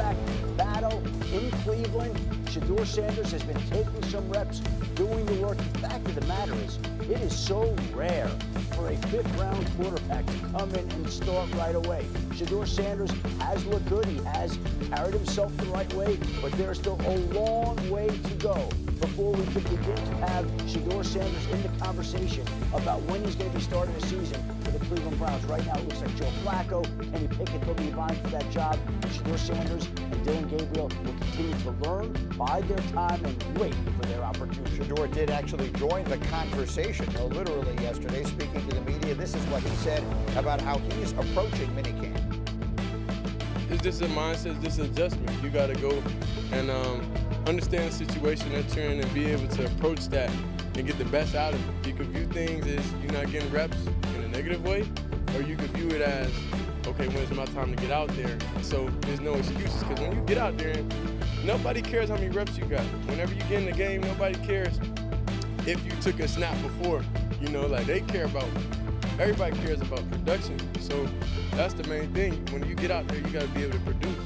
quarterback battle in Cleveland. Shedeur Sanders has been taking some reps, doing the work. The fact of the matter is, it is so rare for a fifth-round quarterback to come in and start right away. Shedeur Sanders has looked good. He has carried himself the right way, but there's still a long way to go before we can begin to have Shedeur Sanders in the conversation about when he's going to be starting the season for the Cleveland Browns. Right now, it looks like Joe Flacco, Kenny Pickett will be vying for that job. Shedeur Sanders and Dillon Gabriel will continue to learn, bide their time, and wait for their opportunity. Shedeur did actually join the conversation, literally yesterday, speaking to the media. This is what he said about how he's approaching minicamp. It's just a mindset, it's just an adjustment. You got to go and understand the situation that you're in and be able to approach that and get the best out of it. You can view things as you're not getting reps in a negative way, or you can view it as, okay, when it's my time to get out there. So there's no excuses, because when you get out there, nobody cares how many reps you got. Whenever you get in the game, nobody cares if you took a snap before. You know, like they care about, everybody cares about production. So that's the main thing. When you get out there, you got to be able to produce.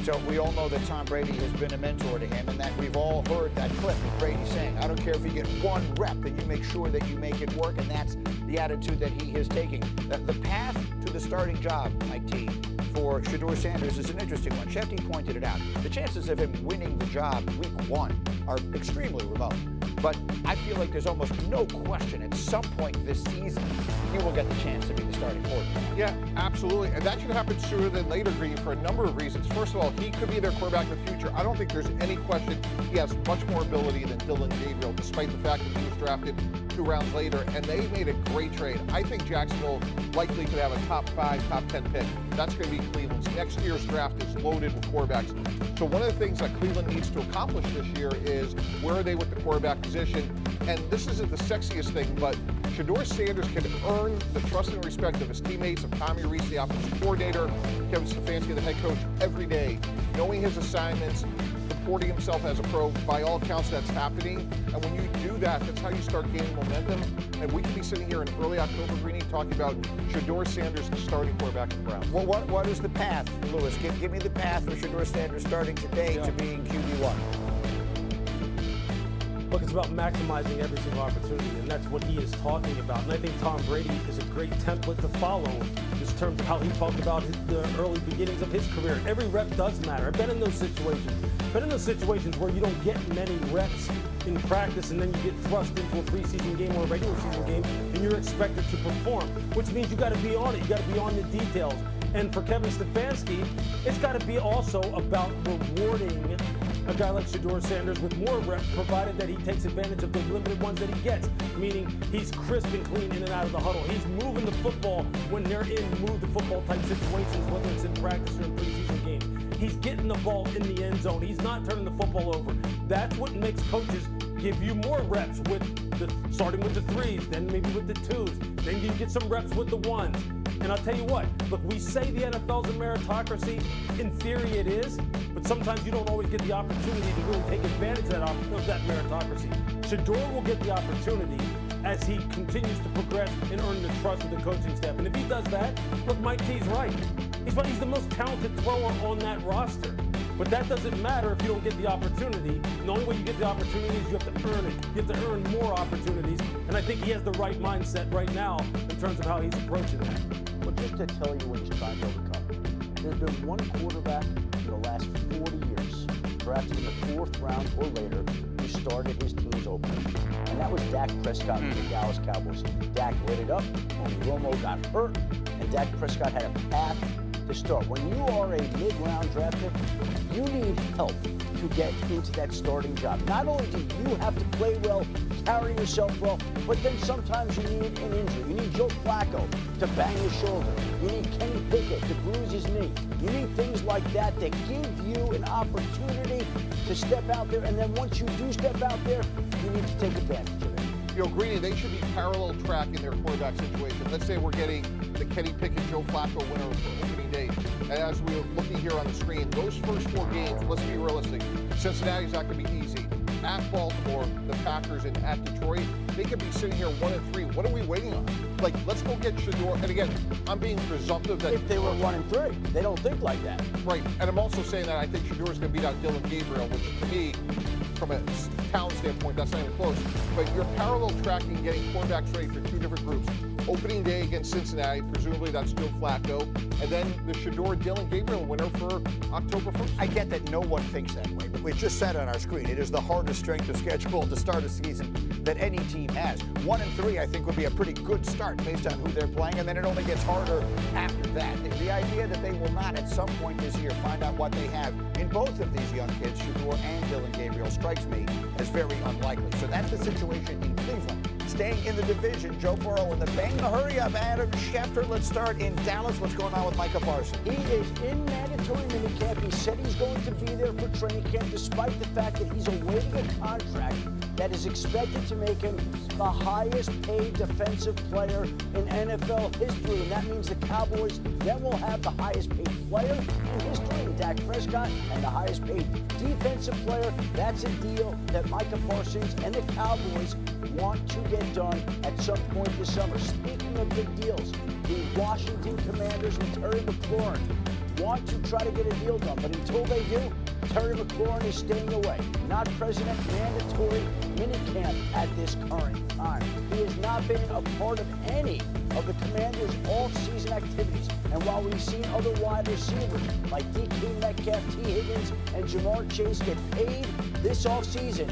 So we all know that Tom Brady has been a mentor to him, and that we've all heard that clip of Brady saying, I don't care if you get one rep, then you make sure that you make it work, and that's the attitude that he is taking. The path to the starting job, IT, for Shedeur Sanders is an interesting one. Shefty pointed it out. The chances of him winning the job week one are extremely remote. But I feel like there's almost no question at some point this season he will get the chance to be the starting quarterback. Yeah, absolutely. And that should happen sooner than later, Green, for a number of reasons. First of all, he could be their quarterback in the future. I don't think there's any question he has much more ability than Dillon Gabriel, despite the fact that he was drafted 2 rounds later, and they made a great trade. I think Jacksonville likely could have a top 5, top 10 pick. That's going to be Cleveland's. Next year's draft is loaded with quarterbacks. So one of the things that Cleveland needs to accomplish this year is, where are they with the quarterback position? And this isn't the sexiest thing, but Shedeur Sanders can earn the trust and respect of his teammates, of Tommy Reese, the offensive coordinator, Kevin Stefanski, the head coach, every day, knowing his assignments, supporting himself as a pro. By all accounts, that's happening. And when you do that, that's how you start gaining momentum. And we could be sitting here in early October, Greeny, talking about Shedeur Sanders, the starting quarterback of the Browns. Well, what is the path, Lewis? Give me the path for Shedeur Sanders starting today to being QB1. Look, it's about maximizing every single opportunity, and that's what he is talking about. And I think Tom Brady is a great template to follow in terms of how he talked about the early beginnings of his career. Every rep does matter. I've been in those situations. Been in those situations where you don't get many reps in practice, and then you get thrust into a preseason game or a regular season game, and you're expected to perform, which means you got to be on it. You got to be on the details. And for Kevin Stefanski, it's got to be also about rewarding a guy like Shedeur Sanders with more reps, provided that he takes advantage of the limited ones that he gets, meaning he's crisp and clean in and out of the huddle. He's moving the football when they're in move the football type situations, whether it's in practice or in preseason games. He's getting the ball in the end zone. He's not turning the football over. That's what makes coaches give you more reps with starting with the 3s, then maybe with the 2s, then you get some reps with the 1s. And I'll tell you what, look, we say the NFL's a meritocracy. In theory it is, but sometimes you don't always get the opportunity to really take advantage of that meritocracy. Shedeur will get the opportunity as he continues to progress and earn the trust of the coaching staff. And if he does that, look, Mike T's right. He's the most talented thrower on that roster. But that doesn't matter if you don't get the opportunity. The only way you get the opportunity is you have to earn it. You have to earn more opportunities. And I think he has the right mindset right now in terms of how he's approaching that. But just to tell you what he's trying to overcome, there's been one quarterback for the last 40 years, perhaps in the 4th round or later, who started his team's opener. And that was Dak Prescott with the Dallas Cowboys. Dak lit it up, Tony Romo got hurt, and Dak Prescott had a path to start. When you are a mid-round draft pick, you need help to get into that starting job. Not only do you have to play well, carry yourself well, but then sometimes you need an injury. You need Joe Flacco to bang his shoulder. You need Kenny Pickett to bruise his knee. You need things like that that give you an opportunity to step out there, and then once you do step out there, you need to take advantage of it. You know, Greeny, they should be parallel track in their quarterback situation. Let's say we're getting the Kenny Pickett, Joe Flacco winner for opening day. And as we're looking here on the screen, those first 4 games, let's be realistic, Cincinnati's not going to be easy. at Baltimore, the Packers, and at Detroit, they could be sitting here 1-3. What are we waiting on? Like, let's go get Shedeur. And again, I'm being presumptive that If they were 1-3, they don't think like that. right. And I'm also saying that I think Shedeur is going to beat out Dillon Gabriel, which to me, from a talent standpoint, that's not even close. But you're parallel tracking, getting quarterbacks ready for two different groups. Opening day against Cincinnati, presumably that's Joe Flacco, and then the Shedeur-Dillon Gabriel winner for October 1st. I get that no one thinks that way, but we just said on our screen, it is the hardest strength of schedule to start a season that any team has. 1-3, I think, would be a pretty good start based on who they're playing, and then it only gets harder after that. The idea that they will not, at some point this year, find out what they have in both of these young kids, Shedeur and Dillon Gabriel, strikes me as very unlikely. So that's the situation in Cleveland. Staying in the division, Joe Burrow in the Bang. Hurry up, Adam Schefter. Let's start in Dallas. What's going on with Micah Parsons? He is in mandatory minicamp. He said he's going to be there for training camp, despite the fact that he's awaiting a contract that is expected to make him the highest paid defensive player in NFL history. And that means the Cowboys then will have the highest paid player in history in Dak Prescott and the highest paid defensive player. That's a deal that Micah Parsons and the Cowboys want to get done at some point this summer. Speaking of big deals, the Washington Commanders and Terry McLaurin want to try to get a deal done, but until they do, Terry McLaurin is staying away, not present at mandatory minicamp at this current time. He has not been a part of any of the Commanders' off-season activities. And while we've seen other wide receivers like DK Metcalf, T. Higgins, and Jamar Chase get paid this offseason,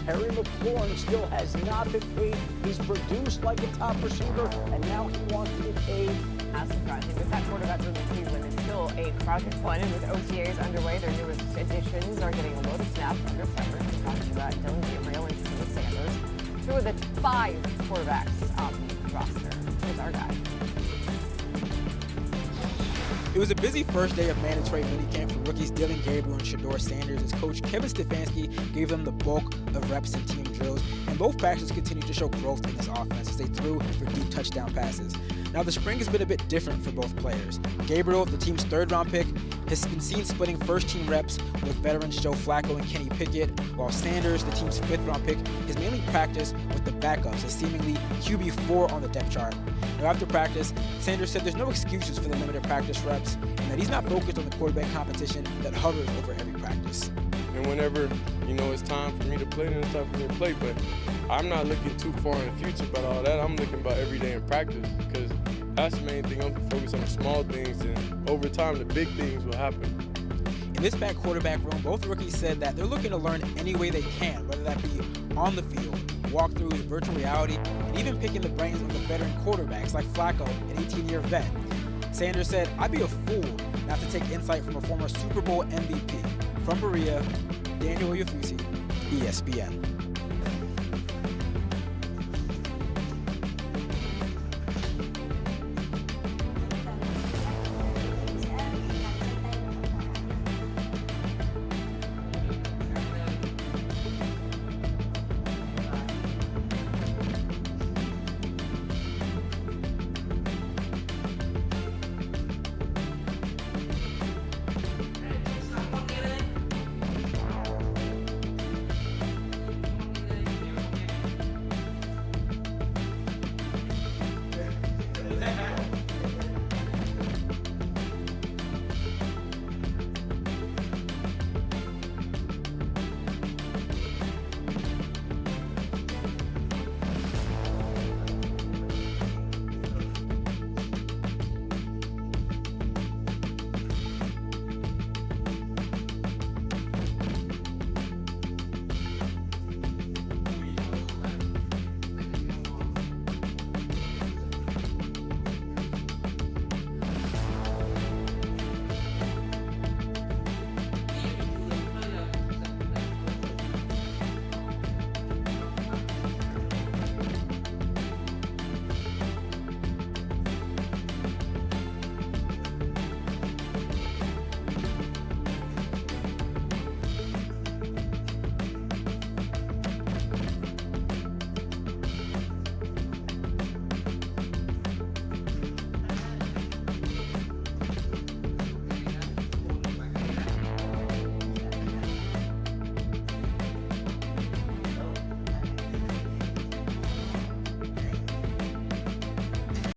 Terry McLaurin still has not been paid. He's produced like a top receiver, and now he wants to get paid. As surprising, but that quarterback room in Cleveland is still a crowded one, and with OTAs underway, their newest additions are getting a load of snaps under center. We're talking about Dillon Gabriel and Sanders, two of the 5 quarterbacks on the roster. Here's our guy. It was a busy first day of mandatory minicamp for rookies Dillon Gabriel and Shedeur Sanders as coach Kevin Stefanski gave them the bulk of reps and team drills, and both packages continued to show growth in this offense as they threw for deep touchdown passes. Now, the spring has been a bit different for both players. Gabriel, the team's 3rd-round pick, has been seen splitting first-team reps with veterans Joe Flacco and Kenny Pickett, while Sanders, the team's 5th-round pick, has mainly practiced with the backups as seemingly QB4 on the depth chart. Now, after practice, Sanders said there's no excuses for the limited practice reps and that he's not focused on the quarterback competition that hovers over every practice. And whenever, it's time for me to play, then it's time for me to play. But I'm not looking too far in the future about all that. I'm looking about every day in practice because that's the main thing. I'm focused on the small things, and over time, the big things will happen. In this back quarterback room, both rookies said that they're looking to learn any way they can, whether that be on the field, walkthroughs, virtual reality, and even picking the brains of the veteran quarterbacks like Flacco, an 18-year vet. Sanders said, "I'd be a fool not to take insight from a former Super Bowl MVP." From Berea, Daniel Yafusi, ESPN.